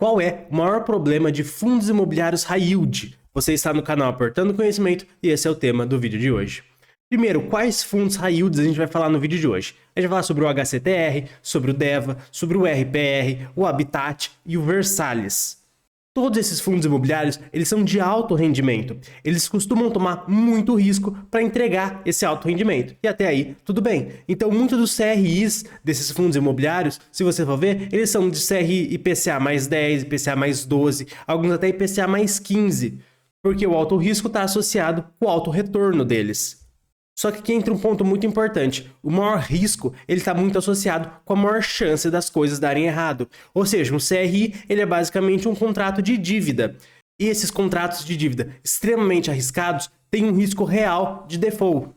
Qual é o maior problema de fundos imobiliários high yield? Você está no canal Aportando Conhecimento e esse é o tema do vídeo de hoje. Primeiro, quais fundos high yields a gente vai falar no vídeo de hoje? A gente vai falar sobre o HCTR, sobre o DEVA, sobre o RPR, o Habitat e o Versalhes. Todos esses fundos imobiliários, eles são de alto rendimento. Eles costumam tomar muito risco para entregar esse alto rendimento. E até aí, tudo bem. Então, muitos dos CRIs desses fundos imobiliários, se você for ver, eles são de CRI IPCA mais 10, IPCA mais 12, alguns até IPCA mais 15, porque o alto risco está associado com o alto retorno deles. Só que aqui entra um ponto muito importante. O maior risco, ele está muito associado com a maior chance das coisas darem errado. Ou seja, um CRI, ele é basicamente um contrato de dívida. E esses contratos de dívida extremamente arriscados têm um risco real de default.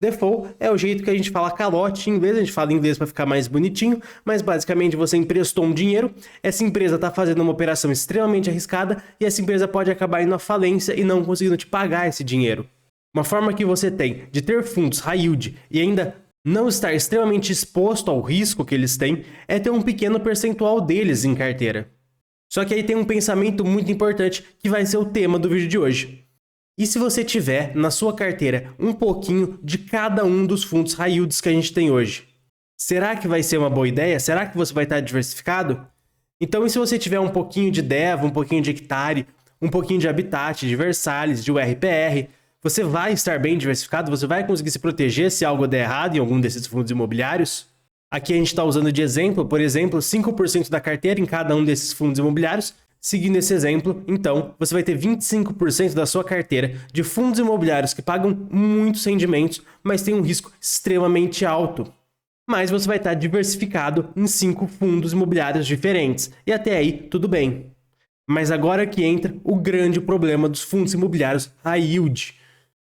Default é o jeito que a gente fala calote em inglês, a gente fala em inglês para ficar mais bonitinho, mas basicamente você emprestou um dinheiro, essa empresa está fazendo uma operação extremamente arriscada e essa empresa pode acabar indo à falência e não conseguindo te pagar esse dinheiro. Uma forma que você tem de ter fundos high yield e ainda não estar extremamente exposto ao risco que eles têm é ter um pequeno percentual deles em carteira. Só que aí tem um pensamento muito importante que vai ser o tema do vídeo de hoje. E se você tiver na sua carteira um pouquinho de cada um dos fundos high yields que a gente tem hoje? Será que vai ser uma boa ideia? Será que você vai estar diversificado? Então, e se você tiver um pouquinho de DEVA, um pouquinho de Hectare, um pouquinho de Habitat, de Versalhes, de URPR, você vai estar bem diversificado? Você vai conseguir se proteger se algo der errado em algum desses fundos imobiliários? Aqui a gente está usando de exemplo, por exemplo, 5% da carteira em cada um desses fundos imobiliários. Seguindo esse exemplo, então, você vai ter 25% da sua carteira de fundos imobiliários que pagam muitos rendimentos, mas tem um risco extremamente alto. Mas você vai estar diversificado em 5 fundos imobiliários diferentes. E até aí, tudo bem. Mas agora que entra o grande problema dos fundos imobiliários high yield.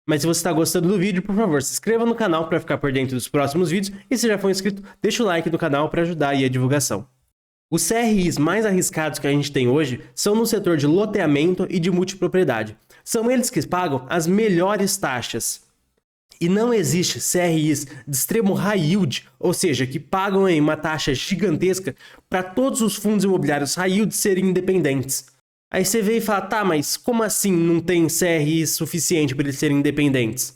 Mas se você está gostando do vídeo, por favor, se inscreva no canal para ficar por dentro dos próximos vídeos. E se já for inscrito, deixa o like no canal para ajudar aí a divulgação. Os CRIs mais arriscados que a gente tem hoje são no setor de loteamento e de multipropriedade. São eles que pagam as melhores taxas. E não existe CRIs de extremo high yield, ou seja, que pagam aí uma taxa gigantesca para todos os fundos imobiliários high yield serem independentes. Aí você vê e fala, tá, mas como assim não tem CRI suficiente para eles serem independentes?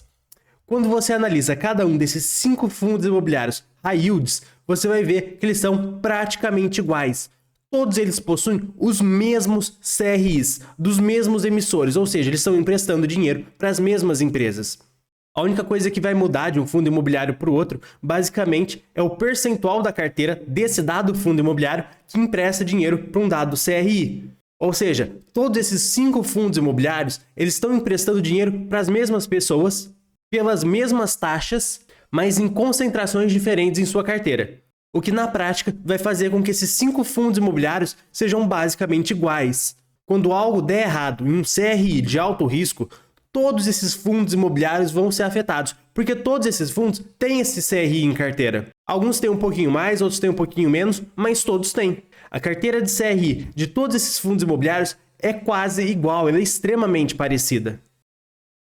Quando você analisa cada um desses 5 fundos imobiliários high yields, você vai ver que eles são praticamente iguais. Todos eles possuem os mesmos CRIs, dos mesmos emissores, ou seja, eles estão emprestando dinheiro para as mesmas empresas. A única coisa que vai mudar de um fundo imobiliário para o outro, basicamente, é o percentual da carteira desse dado fundo imobiliário que empresta dinheiro para um dado CRI. Ou seja, todos esses 5 fundos imobiliários, eles estão emprestando dinheiro para as mesmas pessoas, pelas mesmas taxas, mas em concentrações diferentes em sua carteira. O que na prática vai fazer com que esses 5 fundos imobiliários sejam basicamente iguais. Quando algo der errado em um CRI de alto risco, todos esses fundos imobiliários vão ser afetados, porque todos esses fundos têm esse CRI em carteira. Alguns têm um pouquinho mais, outros têm um pouquinho menos, mas todos têm. A carteira de CRI de todos esses fundos imobiliários é quase igual, ela é extremamente parecida.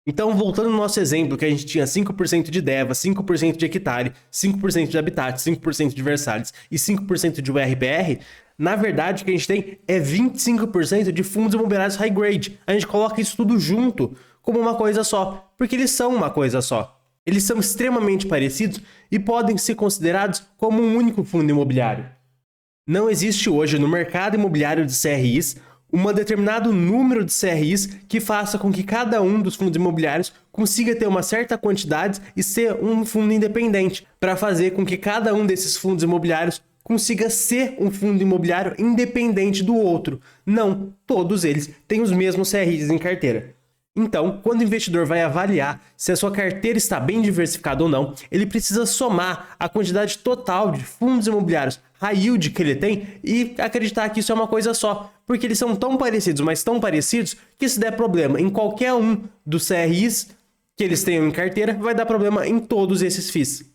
Então, voltando no nosso exemplo, que a gente tinha 5% de DEVA, 5% de Hectare, 5% de Habitat, 5% de Versalhes e 5% de URPR, na verdade o que a gente tem é 25% de fundos imobiliários high grade. A gente coloca isso tudo junto como uma coisa só, porque eles são uma coisa só. Eles são extremamente parecidos e podem ser considerados como um único fundo imobiliário. Não existe hoje no mercado imobiliário de CRIs um determinado número de CRIs que faça com que cada um dos fundos imobiliários consiga ter uma certa quantidade e ser um fundo independente, para fazer com que cada um desses fundos imobiliários consiga ser um fundo imobiliário independente do outro. Não, todos eles têm os mesmos CRIs em carteira. Então, quando o investidor vai avaliar se a sua carteira está bem diversificada ou não, ele precisa somar a quantidade total de fundos imobiliários high yield que ele tem e acreditar que isso é uma coisa só, porque eles são tão parecidos, mas tão parecidos, que se der problema em qualquer um dos CRIs que eles tenham em carteira, vai dar problema em todos esses FIIs.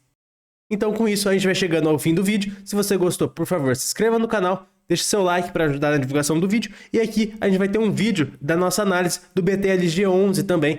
Então, com isso, a gente vai chegando ao fim do vídeo. Se você gostou, por favor, se inscreva no canal, deixe seu like para ajudar na divulgação do vídeo. E aqui a gente vai ter um vídeo da nossa análise do BTLG11 também,